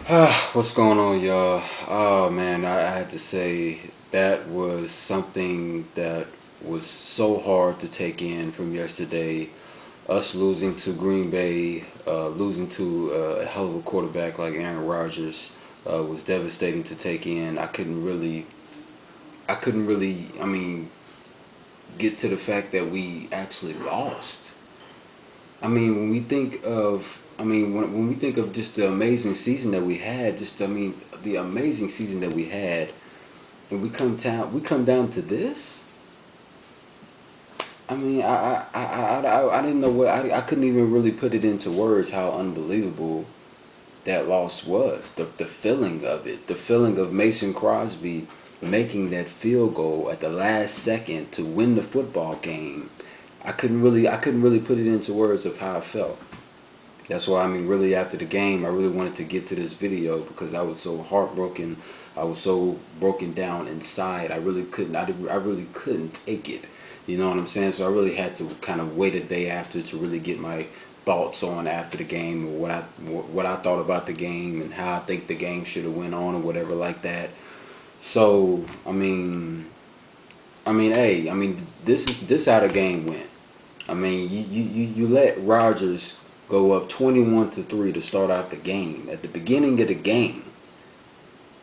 What's going on, y'all? Oh man, I had to say that was something that was so hard to take in from yesterday. Us losing to Green Bay, losing to a hell of a quarterback like Aaron Rodgers, was devastating to take in. I mean, get to the fact that we actually lost. I mean, when we think of, I mean, when we think of just the amazing season that we had, the amazing season that we had, and we come down to this. I mean, I didn't know I couldn't even really put it into words how unbelievable that loss was. The feeling of it, the feeling of Mason Crosby making that field goal at the last second to win the football game. I couldn't really put it into words of how I felt. That's why, I mean, really after the game, I really wanted to get to this video because I was so heartbroken. I was so broken down inside. I really couldn't take it. You know what I'm saying? So I really had to kind of wait a day after to really get my thoughts on after the game, or what I thought about the game and how I think the game should have went on or whatever like that. So hey, this how the game went. I mean, you let Rodgers go up 21-3 to start out the game at the beginning of the game.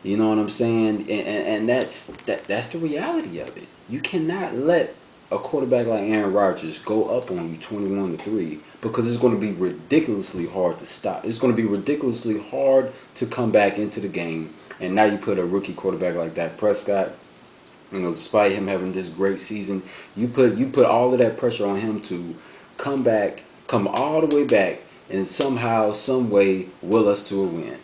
You know what I'm saying? And that's the reality of it. You cannot let a quarterback like Aaron Rodgers go up on you 21-3 because it's going to be ridiculously hard to stop. It's going to be ridiculously hard to come back into the game. And now you put a rookie quarterback like Dak Prescott, you know, despite him having this great season, you put all of that pressure on him to come back, come all the way back, and somehow, some way, will us to a win.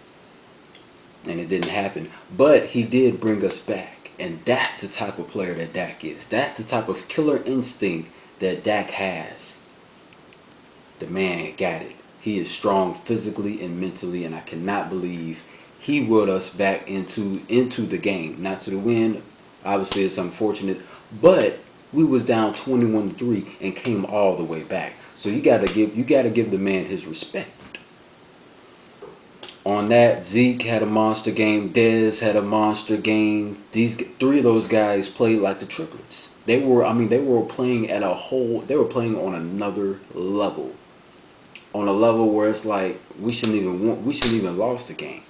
And it didn't happen, but he did bring us back, and that's the type of player that Dak is. That's the type of killer instinct that Dak has. The man got it. He is strong physically and mentally, and I cannot believe he willed us back into the game, not to the win. Obviously, it's unfortunate, but we was down 21-3 and came all the way back. So you gotta give the man his respect. On that, Zeke had a monster game. Dez had a monster game. These three of those guys played like the triplets. They were playing at a whole. They were playing on another level, on a level where it's like we shouldn't even lost the game.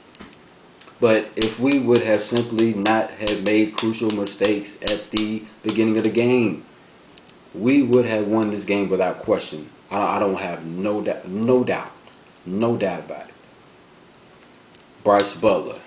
But if we would have simply not have made crucial mistakes at the beginning of the game, we would have won this game without question. I don't have no doubt about it. Bryce Butler,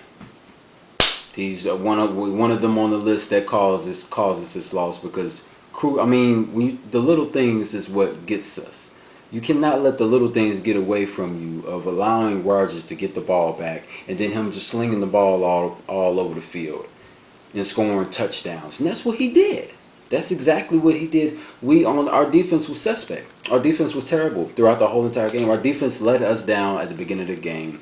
he's one of them on the list that causes this loss because the little things is what gets us. You cannot let the little things get away from you of allowing Rodgers to get the ball back and then him just slinging the ball all over the field and scoring touchdowns. And that's what he did. That's exactly what he did. Our defense was suspect. Our defense was terrible throughout the whole entire game. Our defense let us down at the beginning of the game,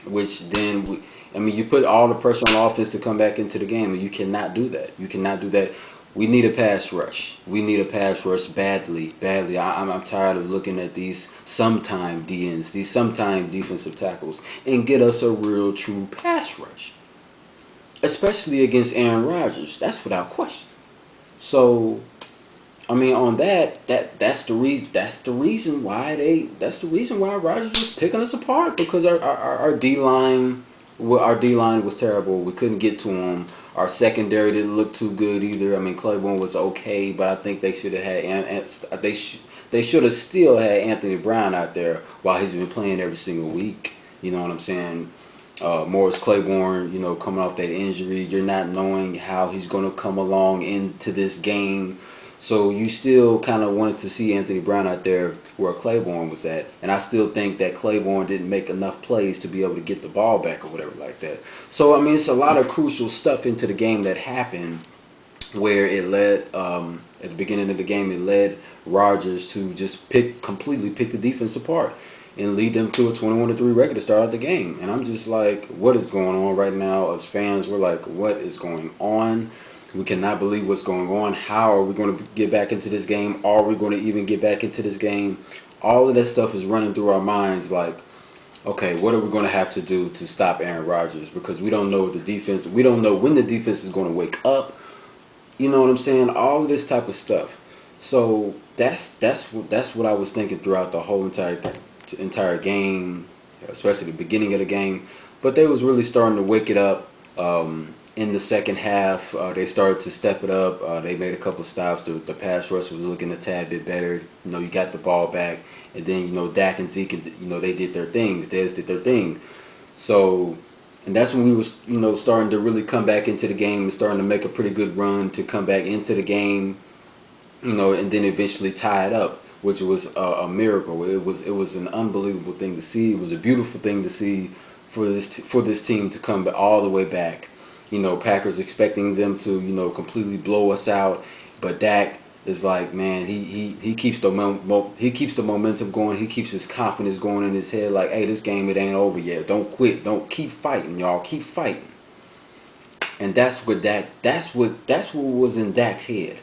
which then you put all the pressure on offense to come back into the game, and you cannot do that. You cannot do that. We need a pass rush. We need a pass rush badly, badly. I'm tired of looking at these sometime DNs, these sometime defensive tackles, and get us a real, true pass rush, especially against Aaron Rodgers. That's without question. So, on that's the reason. That's the reason why Rodgers was picking us apart because our D line, our D line was terrible. We couldn't get to him. Our secondary didn't look too good either. I mean, Claiborne was okay, but I think they should have had they should have still had Anthony Brown out there while he's been playing every single week. You know what I'm saying? Morris Claiborne, you know, coming off that injury, you're not knowing how he's going to come along into this game. So you still kind of wanted to see Anthony Brown out there where Claiborne was at. And I still think that Claiborne didn't make enough plays to be able to get the ball back or whatever like that. So, it's a lot of crucial stuff into the game that happened where it led, at the beginning of the game, it led Rodgers to just completely pick the defense apart and lead them to a 21-3 record to start out the game. And I'm just like, what is going on right now? As fans, we're like, what is going on? We cannot believe what's going on. How are we going to get back into this game? Are we going to even get back into this game? All of that stuff is running through our minds like, okay, what are we going to have to do to stop Aaron Rodgers? Because we don't know the defense. We don't know when the defense is going to wake up. You know what I'm saying? All of this type of stuff. So that's what I was thinking throughout the whole entire game, especially the beginning of the game. But they was really starting to wake it up in the second half. They started to step it up. They made a couple stops. The pass rush was looking a tad bit better. You know, you got the ball back, and then you know Dak and Zeke, they did their things. Dez did their thing. So, and that's when we was starting to really come back into the game and starting to make a pretty good run to come back into the game, and then eventually tie it up, which was a miracle. It was an unbelievable thing to see. It was a beautiful thing to see for this team to come all the way back. Packers expecting them to completely blow us out, but Dak is like, man, he keeps the momentum going. He keeps his confidence going in his head. Like, hey, this game, it ain't over yet. Don't quit. Don't keep fighting, y'all. Keep fighting. And that's what was in Dak's head,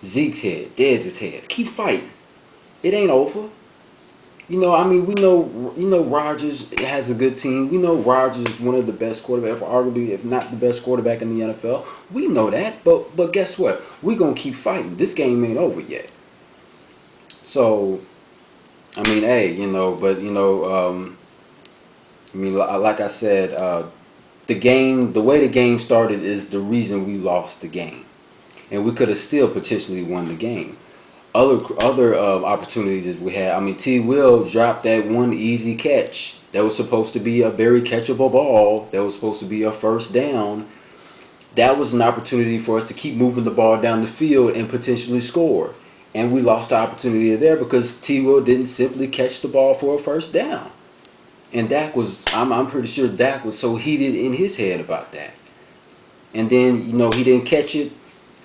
Zeke's head, Dez's head. Keep fighting. It ain't over. We know Rodgers has a good team. We know Rodgers is one of the best quarterbacks, arguably, if not the best quarterback in the NFL. We know that, but guess what? We're going to keep fighting. This game ain't over yet. So, hey, like I said, the way the game started is the reason we lost the game. And we could have still potentially won the game. Other opportunities as we had. T. Will dropped that one easy catch that was supposed to be a very catchable ball. That was supposed to be a first down. That was an opportunity for us to keep moving the ball down the field and potentially score. And we lost the opportunity there because T. Will didn't simply catch the ball for a first down. And I'm pretty sure Dak was so heated in his head about that. And then, he didn't catch it.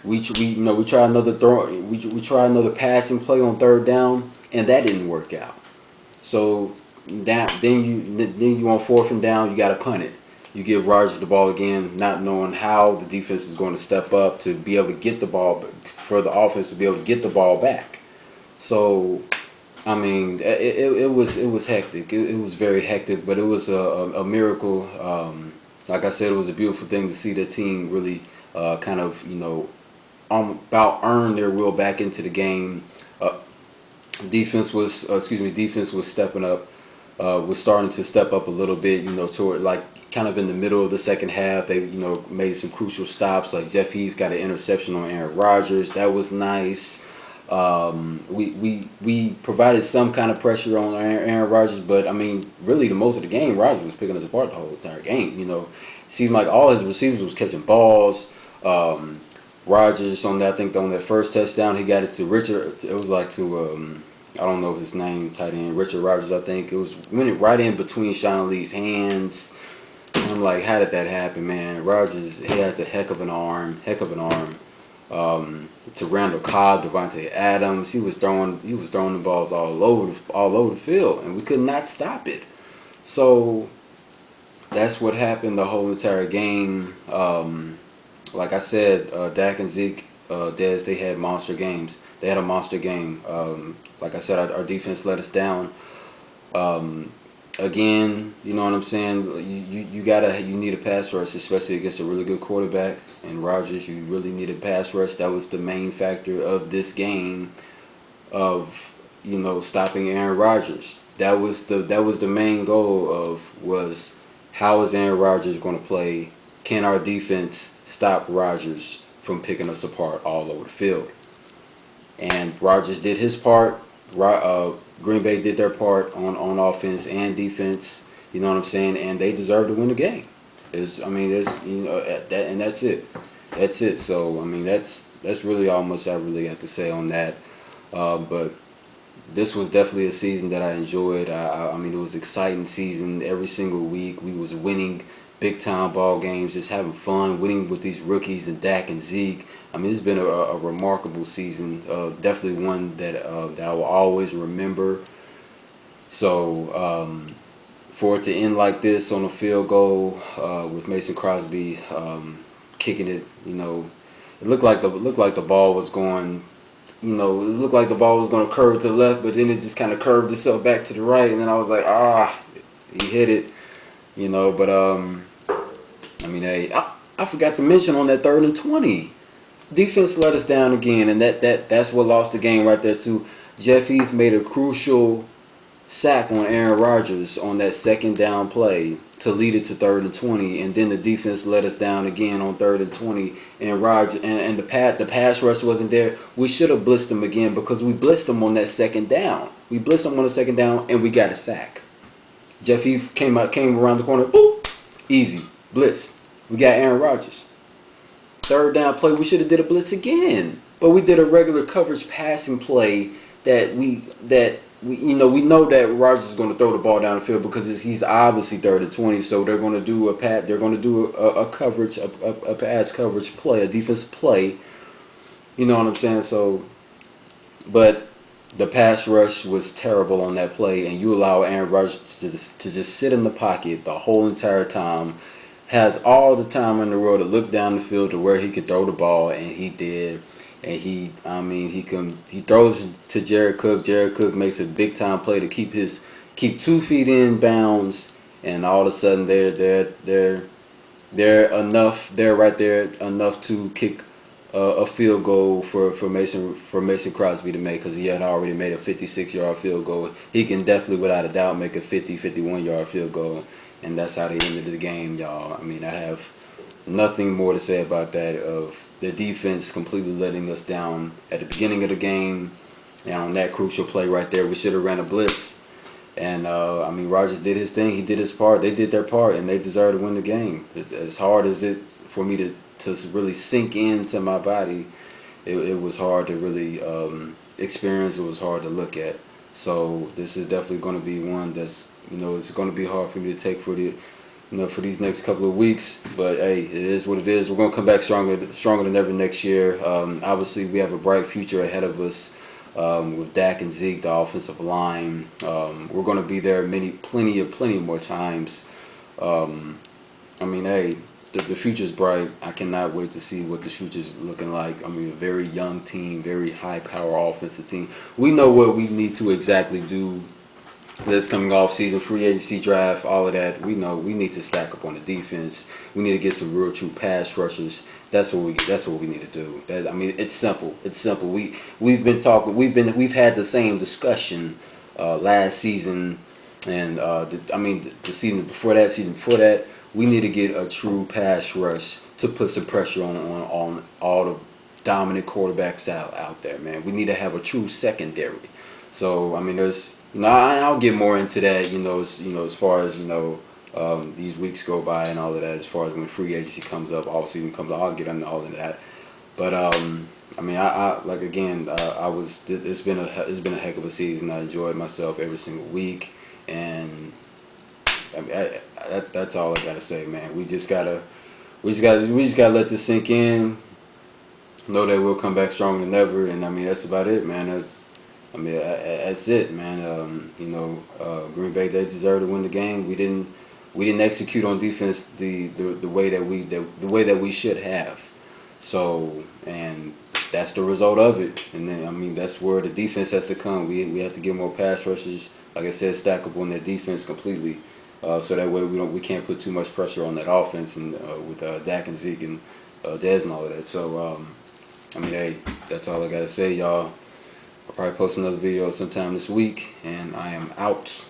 We try another throw. We try another passing play on third down, and that didn't work out. So then you on fourth and down, you got to punt it. You give Rodgers the ball again, not knowing how the defense is going to step up to be able to get the ball, for the offense to be able to get the ball back. So, it was hectic. It was very hectic, but it was a miracle. Like I said, it was a beautiful thing to see the team really kind of about earn their will back into the game. Defense was stepping up, was starting to step up a little bit, toward like kind of in the middle of the second half. They made some crucial stops. Like Jeff Heath got an interception on Aaron Rodgers. That was nice. We provided some kind of pressure on Aaron Rodgers, but really the most of the game, Rodgers was picking us apart the whole entire game. It seemed like all his receivers was catching balls. Rodgers on that, I think on that first touchdown, he got it to Richard. It was like to I don't know his name, tight end, Richard Rodgers. I think went it right in between Sean Lee's hands. And I'm like, how did that happen, man? Rodgers, he has a heck of an arm. To Randall Cobb, Devontae Adams, he was throwing the balls all over the field, and we could not stop it. So that's what happened the whole entire game. Like I said, Dak and Zeke, Dez, they had monster games. They had a monster game. Like I said, our defense let us down. Again, you know what I'm saying? You need a pass rush, especially against a really good quarterback. And Rodgers, you really need a pass rush. That was the main factor of this game, of stopping Aaron Rodgers. That was the main goal was how is Aaron Rodgers going to play? Can our defense stop Rodgers from picking us apart all over the field? And Rodgers did his part. Green Bay did their part on offense and defense. You know what I'm saying? And they deserve to win the game. That's it. That's it. So that's really all much I really have to say on that. But this was definitely a season that I enjoyed. It was an exciting season. Every single week we was winning big time ball games, just having fun, winning with these rookies and Dak and Zeke. It's been a remarkable season. Definitely one that I will always remember. So for it to end like this on a field goal with Mason Crosby kicking it, it looked like the ball was going. It looked like the ball was going to curve to the left, but then it just kind of curved itself back to the right, and then I was like, he hit it, you know. But I mean, hey, I forgot to mention on that 3rd and 20, defense let us down again, and that's what lost the game right there too. Jeff Heath made a crucial sack on Aaron Rodgers on that 2nd down play to lead it to 3rd and 20, and then the defense let us down again on 3rd and 20, and Rodgers and the pass rush wasn't there. We should have blitzed him again because we blitzed him on that 2nd down. We blitzed him on the 2nd down, and we got a sack. Jeff Heath came around the corner, boop, easy blitz. We got Aaron Rodgers. 3rd down play, we should have did a blitz again, but we did a regular coverage passing play that we we know that Rodgers is going to throw the ball down the field because he's obviously 3rd and 20, so they're going to do a coverage, a pass coverage play, a defensive play. You know what I'm saying? So, but the pass rush was terrible on that play, and you allow Aaron Rodgers to just sit in the pocket the whole entire time. Has all the time in the world to look down the field to where he could throw the ball, and he did. And he throws to Jared Cook. Jared Cook makes a big time play to keep 2 feet in bounds, and all of a sudden they're right there enough to kick a field goal for Mason Crosby to make, because he had already made a 56-yard field goal. He can definitely, without a doubt, make a 51-yard field goal, and that's how they ended the game, y'all. I mean, I have nothing more to say about that. Of the defense completely letting us down at the beginning of the game, and on that crucial play right there, we should have ran a blitz. And I mean, Rodgers did his thing. He did his part. They did their part, and they deserve to win the game. As hard as it for me to really sink into my body, it was hard to really experience. It was hard to look at. So this is definitely going to be one that's, it's going to be hard for me to take for for these next couple of weeks. But hey, it is what it is. We're going to come back stronger than ever next year. Obviously, we have a bright future ahead of us with Dak and Zeke, the offensive line. We're going to be there plenty more times. I mean, hey, the future's bright. I cannot wait to see what the future's looking like. I mean, a very young team, very high-power offensive team. We know what we need to exactly do this coming off season, free agency draft, all of that. We know we need to stack up on the defense. We need to get some real true pass rushers. That's what we need to do. I mean, it's simple. It's simple. We've had the same discussion last season, and the season before that. We need to get a true pass rush to put some pressure on all the dominant quarterbacks out there, man. We need to have a true secondary. So I mean, I'll get more into that, as far as these weeks go by and all of that. As far as when free agency comes up, all season comes up, I'll get into all of that. But I mean, it's been a heck of a season. I enjoyed myself every single week, and I mean, that's all I gotta say, man. We just gotta let this sink in. Know that we'll come back stronger than ever, and I mean, that's about it, man. That's it, man. Green Bay, they deserve to win the game. We didn't execute on defense the way that we should have. So, and that's the result of it. And then I mean, that's where the defense has to come. We have to get more pass rushers. Like I said, stack up on that defense completely. So that way we can't put too much pressure on that offense, and with Dak and Zeke and Dez and all of that. So I mean, hey, that's all I gotta say, y'all. I'll probably post another video sometime this week, and I am out.